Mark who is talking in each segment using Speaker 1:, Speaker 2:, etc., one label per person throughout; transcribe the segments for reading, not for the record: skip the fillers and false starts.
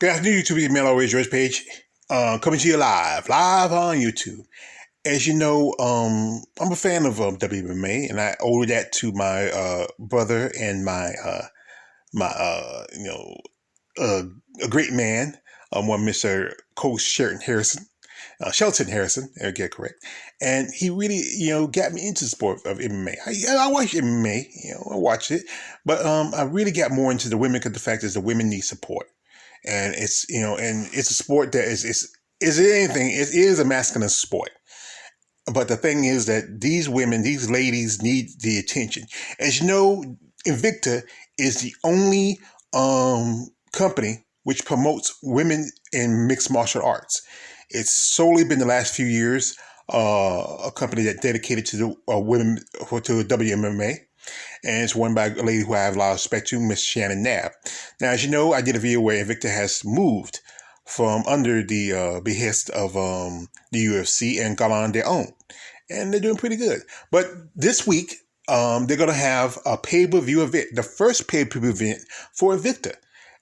Speaker 1: Good afternoon, YouTube. Mail Always Yours page. Coming to you live on YouTube. As you know, I'm a fan of WMA, and I owe that to my brother and my uh, a great man, one Mr. Cote Shelton Harrison, I get correct, and he really got me into the sport of MMA. I watch MMA, I watched it, but I really got more into the women because the fact is the women need support. And it's a sport that is it anything? It is a masculine sport. But the thing is that these women, these ladies need the attention. As you know, Invicta is the only company which promotes women in mixed martial arts. It's solely been the last few years a company that dedicated to the women to WMMA, and it's run by a lady who I have a lot of respect to, Miss Shannon Knapp. Now, as you know, I did a video where Invicta has moved from under the behest of the UFC and got on their own, and they're doing pretty good. But this week, they're going to have a pay-per-view event, the first pay-per-view event for Invicta.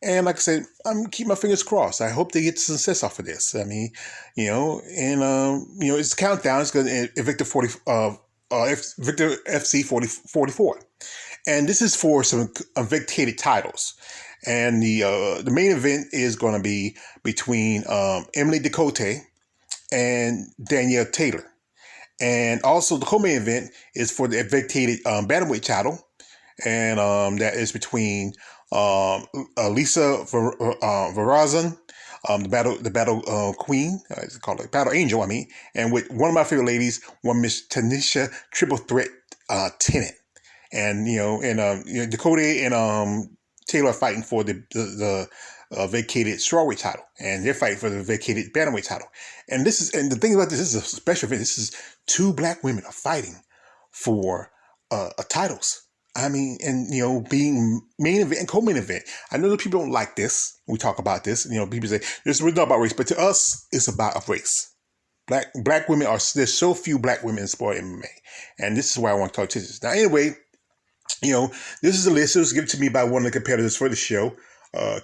Speaker 1: And like I said, I'm keeping my fingers crossed. I hope they get some success off of this. I mean, it's a countdown. It's going to Invicta Invicta FC 44. And this is for some vacated titles. And the main event is going to be between Emily Cote and Danielle Taylor. And also the co-main event is for the vacated bantamweight title. And that is between Lisa Verazan, the battle queen, it's called a battle angel, and with one of my favorite ladies, one Miss Tanisha Triple Threat Tennant. And Dakota and Taylor are fighting for the vacated strawweight title, and they're fighting for the vacated bantamweight title. And the thing about this is a special event. This is two black women are fighting for titles. I mean, and being main event and co-main event. I know that people don't like this. We talk about this. People say this is not about race, but to us, it's about a race. Black women there's so few black women in sport MMA, and this is why I want to talk to this. Now, anyway, this is a list that was given to me by one of the competitors for the show,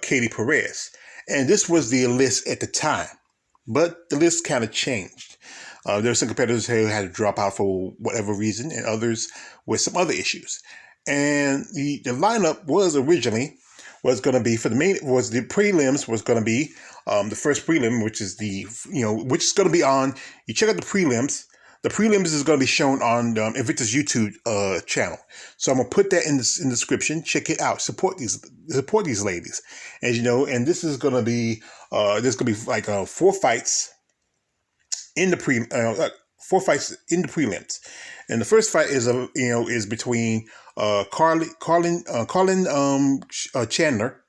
Speaker 1: Katie Perez, and this was the list at the time, but the list kind of changed. There were some competitors who had to drop out for whatever reason, and others with some other issues. And the lineup was originally going to be for the prelims was going to be the first prelim, which is which is going to be on. You check out the prelims. The prelims is going to be shown on Invicta's YouTube channel. So I'm gonna put that in the description. Check it out. Support these ladies, as you know. And this is going to be like 4 fights in the prelims. And the first fight is between Colin Chandler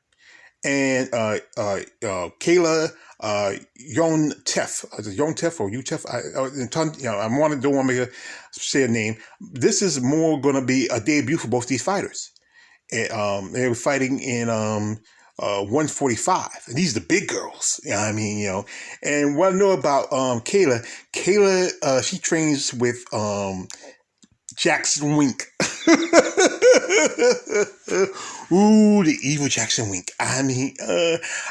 Speaker 1: and Kayla Yontef or Utef. I don't want to say a name. This is more going to be a debut for both these fighters. And, they were fighting in 145, and these are the big girls. And what I know about Kayla, she trains with Jackson Wink. Ooh, the evil Jackson Wink. I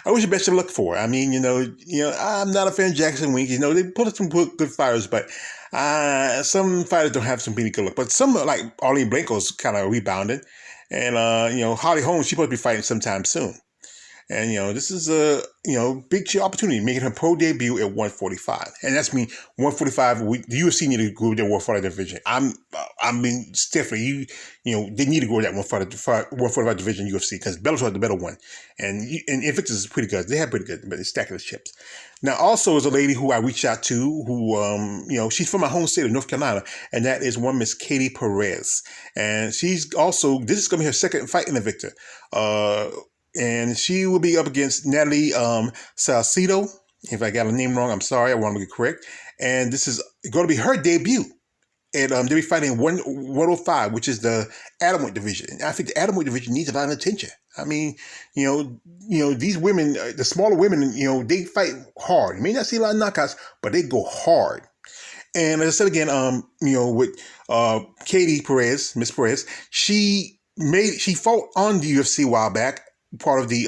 Speaker 1: wish the best of luck for her. I'm not a fan of Jackson Wink. They put up some good fighters, but some fighters don't have some really good luck. But some, like Arlene Blanco's kind of rebounded. And, Holly Holmes, she's supposed to be fighting sometime soon. And, this is a, big opportunity, making her pro debut at 145. And that's 145, the UFC need to go to their 145 division. Definitely, they need to go to that 145 division UFC, because Bellator is the better one. And Invictus is pretty good. They have pretty good, but they're stacking the chips. Now, also is a lady who I reached out to, who, she's from my home state of North Carolina, and that is one Miss Katie Perez. And she's also, this is going to be her second fight in Invicta. And she will be up against Natalie Salcido. If I got her name wrong, I'm sorry. I want to get correct. And this is going to be her debut. And they'll be fighting 105, which is the atomweight division. And I think the atomweight division needs a lot of attention. These women, the smaller women, they fight hard. You may not see a lot of knockouts, but they go hard. And as I said again, with Katie Perez, Miss Perez, she fought on the UFC a while back, part of the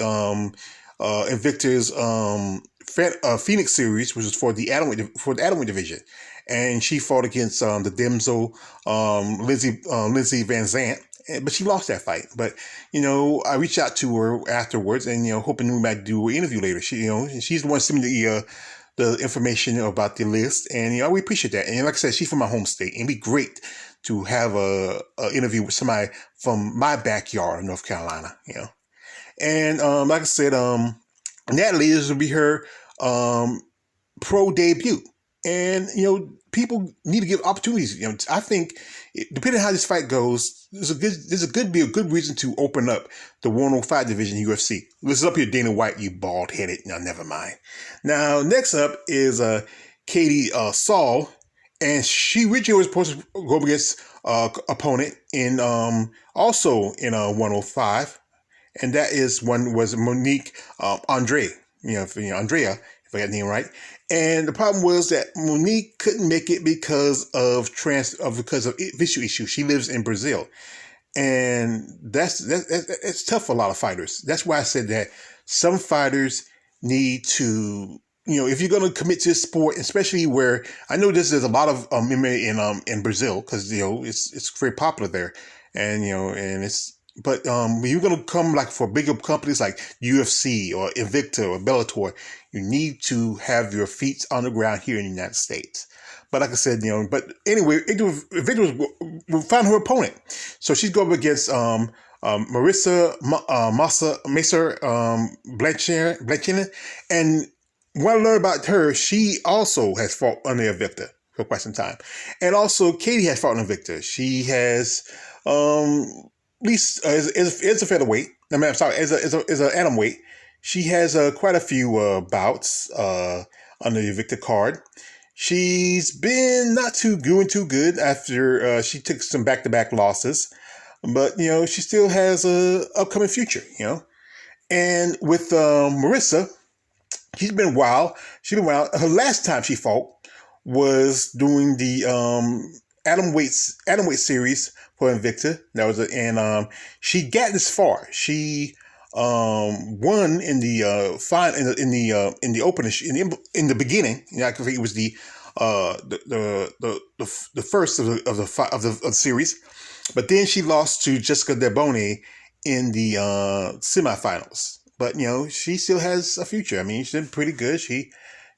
Speaker 1: Invicta's Phoenix series, which was for the atomweight division, and she fought against the Demzo Lindsay Van Zant. But she lost that fight. But I reached out to her afterwards, and hoping we might do an interview later. She's the one sending me the information about the list, and we appreciate that. And like I said, she's from my home state, and it'd be great to have a interview with somebody from my backyard in North Carolina. And like I said, Natalie, this will be her pro debut, and people need to give opportunities. I think depending on how this fight goes, there's a good reason to open up the 105 division in UFC. Listen up here, Dana White, you bald headed. No, never mind. Now next up is Katie Saul, and she originally was supposed to go up against opponent in also in 105. And that was Monique Andrea, Andrea, if I got the name right. And the problem was that Monique couldn't make it because of visa issues. She lives in Brazil, and that's tough for a lot of fighters. That's why I said that some fighters need to, if you're going to commit to this sport, especially where I know there's a lot of MMA in Brazil, because it's very popular there, and and it's. But when you're going to come like for bigger companies like UFC or Invicta or Bellator, you need to have your feet on the ground here in the United States. But like I said, but anyway, Invicta will find her opponent. So she's going up against Marissa Macer Blanchina. And what I learned about her, she also has fought under Invicta for quite some time. And also Katie has fought under Invicta. She has at least as a featherweight. I mean, I'm sorry, as an atomweight, she has quite a few bouts on the Invicta card. She's been not doing too good after she took some back-to-back losses, but she still has a upcoming future. And with Marissa, she's been wild. Her last time she fought was doing the atomweight series for Invicta. That was she got this far. She won in the final in the opening in the beginning. I think it was the first of the series, but then she lost to Jessica Debone in the semifinals. But she still has a future. I mean, she's been pretty good.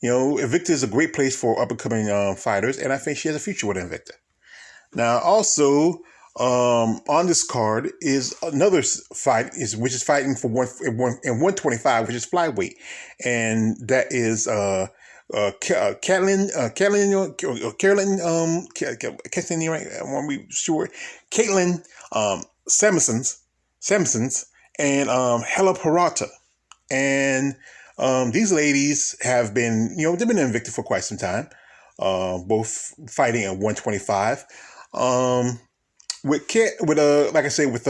Speaker 1: Invicta is a great place for up and coming fighters, and I think she has a future with Invicta. Now, also on this card is another fight, which is fighting for 125, which is flyweight, and that is Carolyn. Can't say right. I want to be sure. Caitlin Samsons and Hella Parata, and these ladies have been they've been Invicta for quite some time, both fighting at 125. With like I say with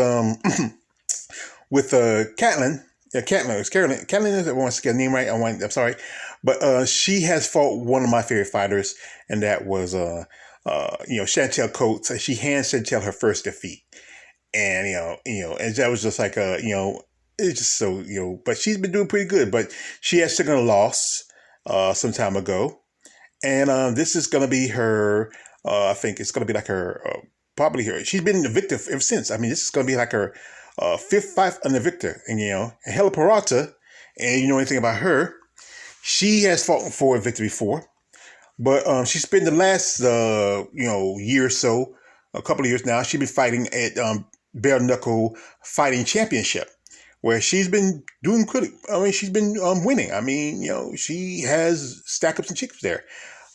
Speaker 1: Catlin, it's Carolyn. Catlin is, I want to get the name right. I'm sorry, but she has fought one of my favorite fighters, and that was Chantel Cote. She hands Chantel her first defeat, and and that was just like it's just so But she's been doing pretty good. But she has taken a loss some time ago, and this is gonna be her. I think it's gonna be like her. Probably her. She's been Invicta ever since. I mean, this is going to be like her fifth fight on Invicta. And, and Hella Parata, and you know anything about her, she has fought for Invicta before. But she's been the last, year or so, a couple of years now, she's been fighting at Bare Knuckle Fighting Championship, where she's been doing good. I mean, she's been winning. I mean, she has stack up some chicks there.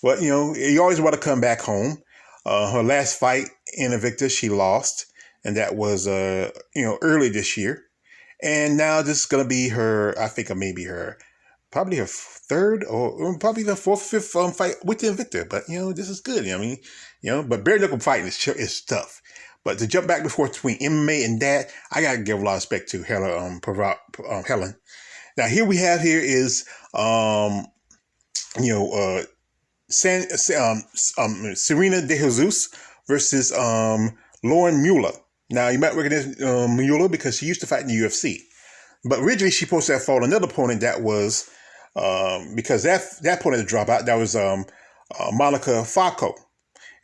Speaker 1: But, you always want to come back home. Her last fight in Invicta, she lost, and that was early this year. And now this is gonna be her. I think maybe probably her third or probably the fourth, fifth fight with the Invicta. But this is good. I mean, but bare knuckle fighting is tough. But to jump back before between MMA and that, I gotta give a lot of respect to Helen. Now here we have is Serena De Jesus versus Lauren Mueller. Now, you might recognize Mueller because she used to fight in the UFC. But originally she supposed to have fought another opponent that was because that opponent had dropped out. That was Monica Falco.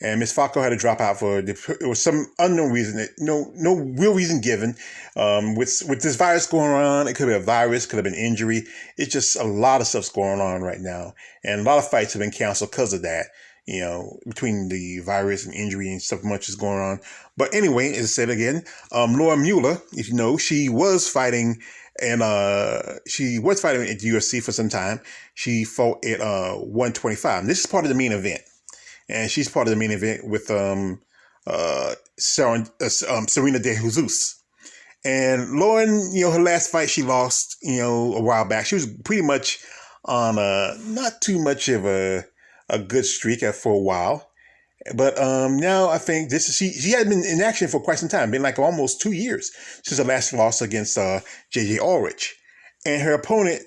Speaker 1: And Miss Falco had to drop out it was some unknown reason, no real reason given. With this virus going on, it could be a virus, could have been injury. It's just a lot of stuff's going on right now, and a lot of fights have been canceled because of that. Between the virus and injury and stuff, much is going on. But anyway, as I said again, Laura Mueller, if you know, she was fighting. And she was fighting at the UFC for some time. She fought at 125. This is part of the main event. And she's part of the main event with Serena de Jesus. And Lauren, her last fight she lost, a while back. She was pretty much on not too much of a good streak for a while. But now I think she had been in action for quite some time, been like almost 2 years since her last loss against JJ Ulrich. And her opponent,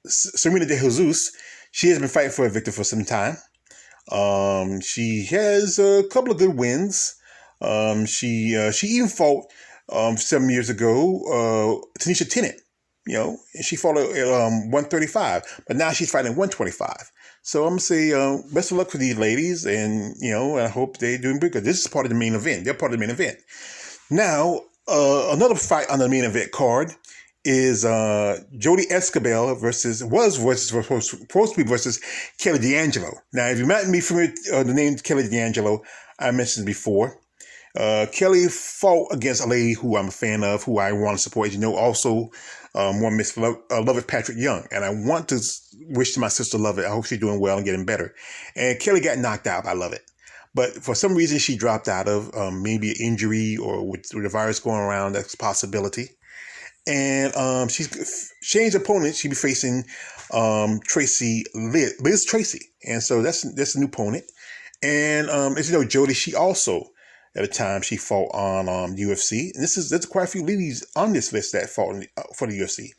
Speaker 1: Serena de Jesus, she has been fighting for Invicta for some time. She has a couple of good wins. She even fought 7 years ago Tanisha Tennant, and she fought at 135, but now she's fighting at 125. So I'm gonna say best of luck for these ladies, and I hope they're doing good because this is part of the main event. They're part of the main event. Now another fight on the main event card is Jody Escobar versus Kelly D'Angelo. Now, if you might be familiar with the name Kelly D'Angelo, I mentioned before. Kelly fought against a lady who I'm a fan of, who I want to support. Also one Miss Lovett Patrick Young. And I want to wish to my sister Lovett, I hope she's doing well and getting better. And Kelly got knocked out by Lovett. But for some reason, she dropped out of maybe an injury or with the virus going around. That's a possibility. And she's changed opponent. She'll be facing Liz Tracy. And so that's a new opponent. And as you know, Jody, she also at a time she fought on UFC. And there's quite a few ladies on this list that fought for the UFC.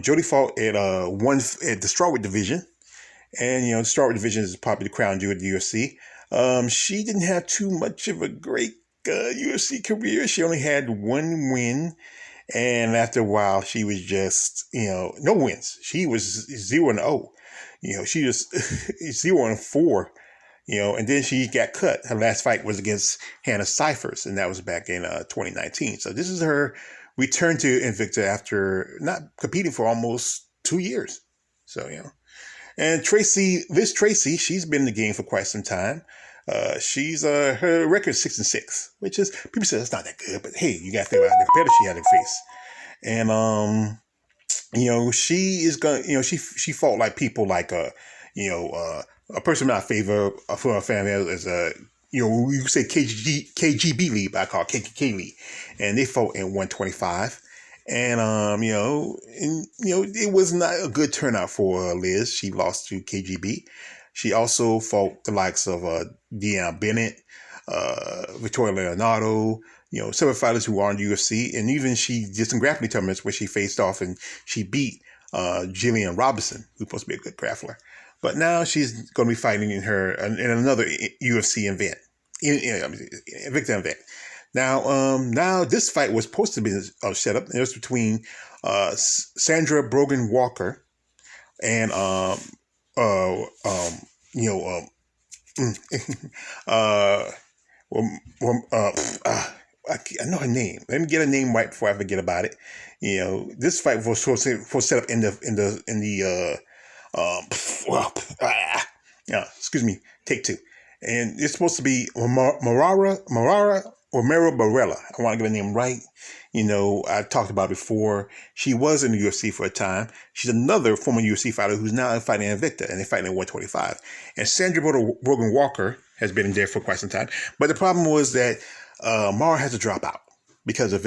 Speaker 1: Jody fought at the strawweight division. And the strawweight division is probably the crown jewel at the UFC. She didn't have too much of a great UFC career. She only had one win. And after a while, she was just, no wins. She was 0-0. She was 0-4. And then she got cut. Her last fight was against Hannah Cyphers, and that was back in 2019. So this is her return to Invicta after not competing for almost 2 years. So, And Liz Tracy, she's been in the game for quite some time. She's her record is 6-6, which is, people say that's not that good, but hey, you got to think about the competitor she had to face. And she is gonna, she fought like people like a person in my favor for her family is we say KGB Lee, but I call it KKK Lee, and they fought in 125. And it was not a good turnout for Liz. She lost to KGB. She also fought the likes of Deanne Bennett, Victoria Leonardo, several fighters who are in the UFC, and even she did some grappling tournaments where she faced off and she beat Jillian Robinson, who's supposed to be a good grappler. But now she's going to be fighting in another UFC event, Invicta event. Now this fight was supposed to be set up. It was between Sandra Brogan Walker and I know her name. Let me get her name right before I forget about it. This fight was set up in the excuse me, take two. And it's supposed to be Marara Barella. I want to get her name right. I talked about before. She was in the UFC for a time. She's another former UFC fighter who's now fighting Invicta, and they're fighting at 125. And Sandra Brogan Walker has been in there for quite some time. But the problem was that Mara had to drop out because of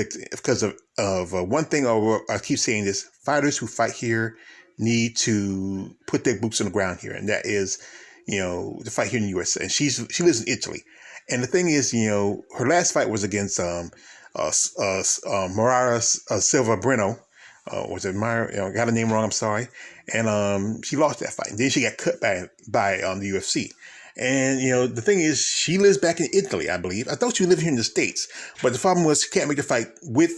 Speaker 1: one thing I keep saying this: fighters who fight here need to put their boots on the ground here, and that is, to fight here in the US. And she lives in Italy. And the thing is, her last fight was against Marara Silva Breno. Was it Mara? Got her name wrong. I'm sorry. And she lost that fight. And then she got cut by the UFC. And the thing is, she lives back in Italy, I believe. I thought she lived here in the States, but the problem was she can't make the fight with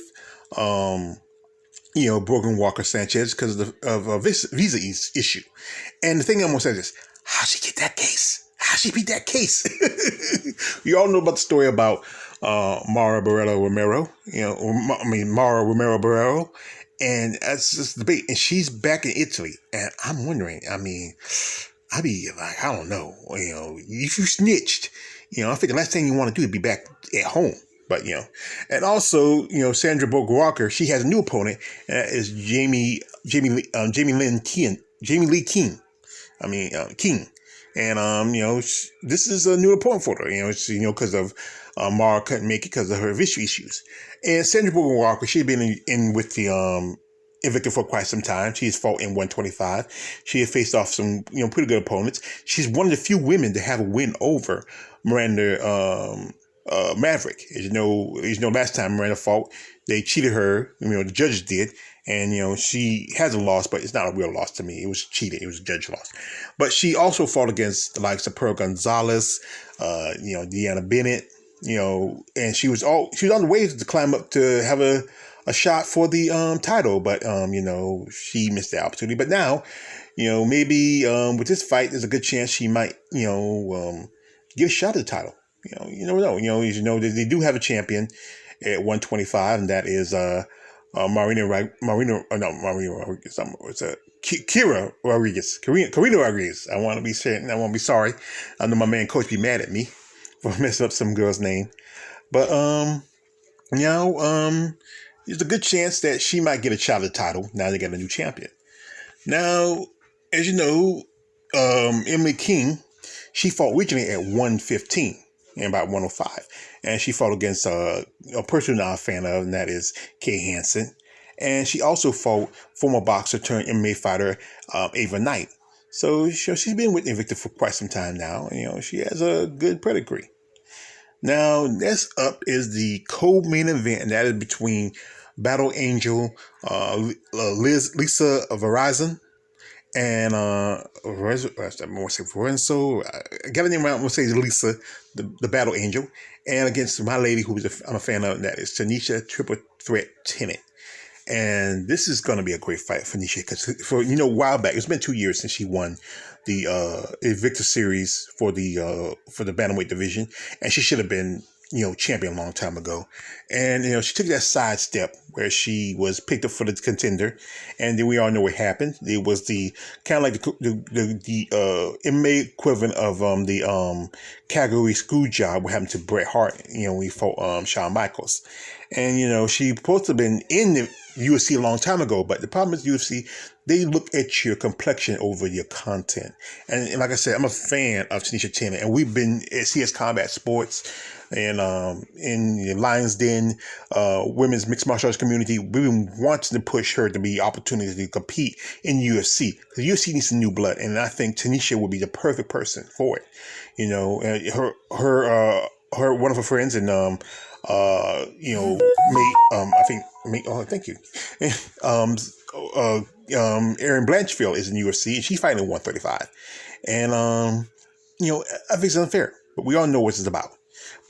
Speaker 1: Brogan Walker Sanchez because of a visa issue. And the thing I'm gonna say is this: how she get that case? How she beat that case? You all know about the story about Mara Barrero Romero. Mara Romero Barrero, and that's just debate. And she's back in Italy, and I'm wondering. I'd be like, I don't know. If you snitched, I think the last thing you want to do is be back at home. But, and also, Sandra Bogue Walker, she has a new opponent, is Jamie Lee King. King. And, this is a new opponent for her, because of Mara couldn't make it because of her visual issues. And Sandra Bogue Walker, she'd been in with the Invicta for quite some time. She has fought in 125. She has faced off some, pretty good opponents. She's one of the few women to have a win over Miranda Maverick. As you know, last time Miranda fought, they cheated her. The judges did, and she has a loss, but it's not a real loss to me. It was cheated. It was a judge loss. But she also fought against the likes of Pearl Gonzalez, Deanna Bennett, and she was on the way to climb up to have a shot for the title, but she missed the opportunity. But now, maybe with this fight, there's a good chance she might, give a shot at the title. You never know. They do have a champion at 125, and that is Karina Rodriguez. I want to be sorry. I know my man Coach be mad at me for messing up some girl's name, but there's a good chance that she might get a shot at the title. Now they got a new champion. Now, as you know, Emily King, she fought originally at 115 and about 105. And she fought against a person I'm not a fan of, and that is Kay Hansen. And she also fought former boxer turned MMA fighter Ava Knight. So she's been with Invicta for quite some time now. She has a good pedigree. Now, next up is the co-main event, and that is between Battle Angel Lisa Verizon and Lorenzo. I got a name around. I'm gonna say Lisa, the Battle Angel, and against my lady who I'm a fan of, and that is Tanisha Triple Threat Tennant. And this is going to be a great fight for Nisha because a while back, it's been 2 years since she won the Invicta series for the bantamweight division, and she should have been champion a long time ago. And she took that side step where she was picked up for the contender, and then we all know what happened. It was the kind of like the MMA equivalent of the Calgary screw job what happened to Bret Hart. We fought Shawn Michaels, and she supposed to have been in the UFC a long time ago, but the problem is UFC, they look at your complexion over your content. And like I said, I'm a fan of Tanisha Tennant, and we've been at CS Combat Sports and in the Lions Den, women's mixed martial arts community. We've been wanting to push her to be opportunity to compete in UFC because UFC needs some new blood, and I think Tanisha would be the perfect person for it. Her one of her friends and thank you. Erin Blanchfield is in UFC, and she's fighting at 135. And I think it's unfair, but we all know what it's about.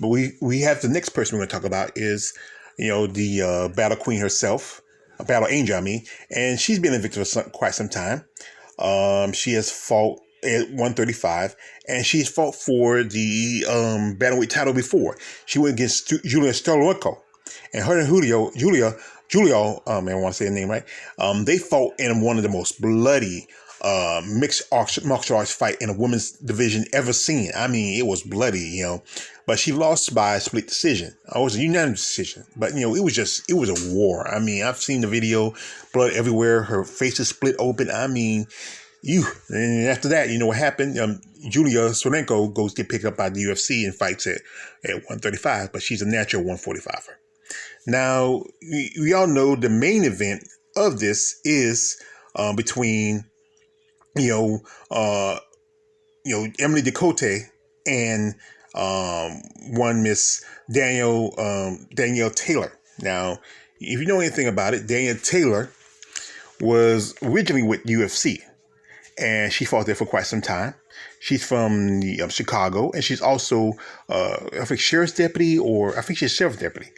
Speaker 1: But we have the next person we're going to talk about is, the Battle Queen herself, Battle Angel, and she's been Invicta for quite some time. She has fought at 135, and she's fought for the bantamweight title before. She went against Julia Stolienko, and her and Julio, I want to say the name right. They fought in one of the most bloody mixed martial arts fight in a women's division ever seen. It was bloody, but she lost by a split decision. It was a unanimous decision, but it was a war. I've seen the video, blood everywhere. Her face is split open. And after that, what happened? Julia Stolienko goes get picked up by the UFC and fights at 135, but she's a natural 145er. Now, we all know the main event of this is between Emily Cote and one Miss Danielle Taylor. Now, if you know anything about it, Danielle Taylor was originally with UFC, and she fought there for quite some time. She's from Chicago, and she's also, I think, sheriff's deputy, or I think she's sheriff's deputy.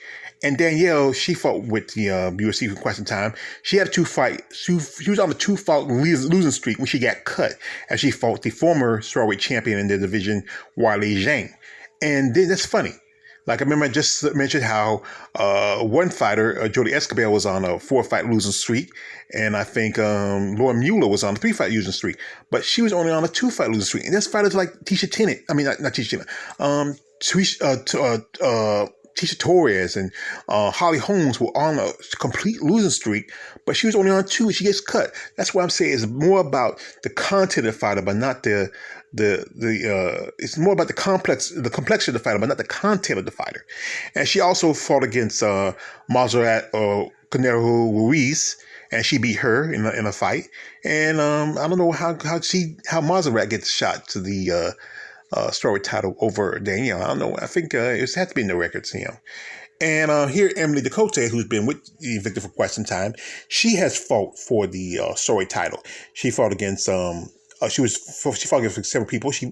Speaker 1: And Danielle, she fought with the UFC for quite some time. She had a 2-fight. She was on a 2-fight losing streak when she got cut, as she fought the former strawweight champion in the division, Weili Zhang. And then that's funny. Like, I remember I just mentioned how one fighter, Jody Escobar, was on a 4-fight losing streak. And I think Laura Mueller was on a 3-fight losing streak. But she was only on a 2-fight losing streak. And there's fighters like Tisha Tennant. I mean, not Tisha Tennant. Tisha Torres and Holly Holmes were on a complete losing streak, but she was only on 2 and she gets cut. That's why I'm saying it's more about the content of the fighter, but not it's more about the complexity of the fighter, but not the content of the fighter. And she also fought against Montserrat Canero Ruiz, and she beat her in a fight. And I don't know how Montserrat gets shot to the strawweight title over Danielle. I don't know. I think it had to be in the records, And here, Emily Cote, who's been with Invicta for quite some time, she has fought for the strawweight title. She fought against she fought against several people. She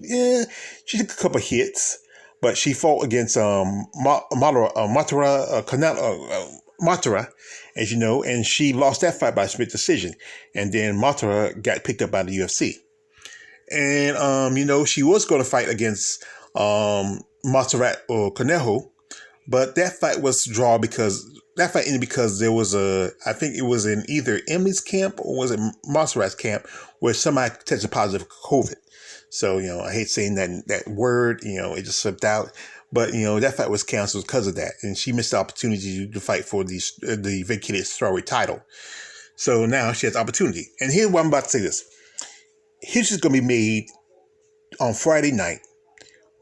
Speaker 1: took a couple of hits, but she fought against Matara, as you know, and she lost that fight by split decision. And then Matara got picked up by the UFC. And, she was going to fight against Montserrat or Conejo, but that fight was drawn because there was I think it was in either Emily's camp or was it Montserrat's camp where somebody tested positive for COVID. So, I hate saying that word, it just slipped out. But, that fight was canceled because of that. And she missed the opportunity to fight for the vacated strawweight title. So now she has opportunity. And here's what I'm about to say this. History is going to be made on Friday night,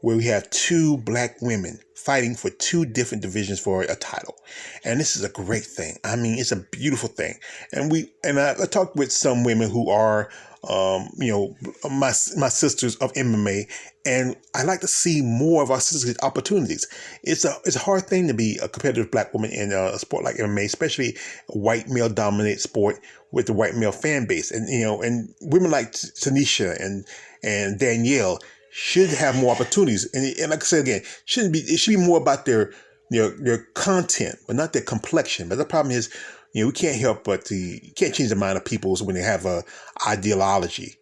Speaker 1: where we have 2 black women fighting for 2 different divisions for a title. And this is a great thing. I mean, it's a beautiful thing. And I talked with some women who are, my sisters of MMA, and I like to see more of our sisters get opportunities. It's a hard thing to be a competitive black woman in a sport like MMA, especially a white male dominated sport with the white male fan base. And, and women like Tanisha and Danielle should have more opportunities. And like I said again, it should be more about their content, but not their complexion. But the problem is, we can't help but you can't change the mind of people when they have a ideology,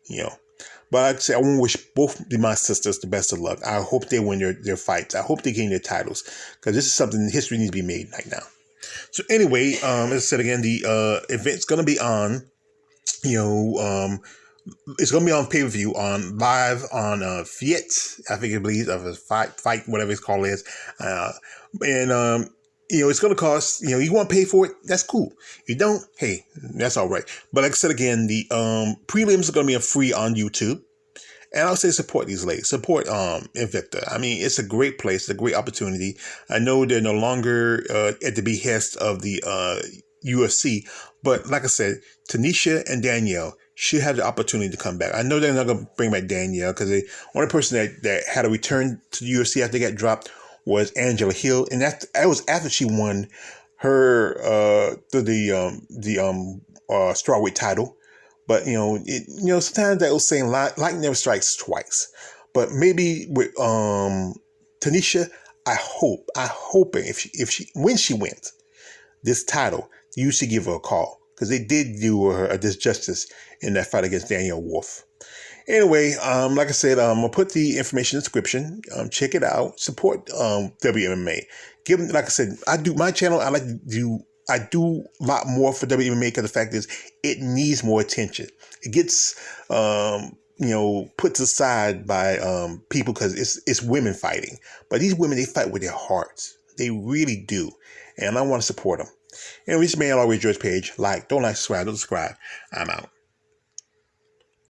Speaker 1: But like I said, I want to wish both of my sisters the best of luck. I hope they win their fights. I hope they gain their titles, because this is something history needs to be made right now. So anyway, as I said again, the event's going to be on, it's going to be on pay-per-view, live on Fiat, I think it believes, of a fight, whatever it's called is. It's going to cost, you want to pay for it, that's cool. If you don't, hey, that's all right. But like I said again, the prelims are going to be free on YouTube. And I'll say support these ladies. Support Invicta. I mean, it's a great place. It's a great opportunity. I know they're no longer at the behest of the UFC. But like I said, Tanisha and Danielle should have the opportunity to come back. I know they're not going to bring back Danielle, because the only person that had a return to the UFC after they got dropped was Angela Hill. And that was after she won her strawweight title. But, sometimes that was saying lightning never strikes twice. But maybe with Tanisha, I hope when she wins this title, you should give her a call, because they did do her a disjustice in that fight against Danielle Wolf. Anyway, like I said, I'm gonna put the information in the description. Check it out. Support WMMA. Like I said, I do my channel. I do a lot more for WMMA, because the fact is, it needs more attention. It gets put aside by people because it's women fighting. But these women, they fight with their hearts. They really do, and I want to support them. And this man always George Page. Don't subscribe. I'm out.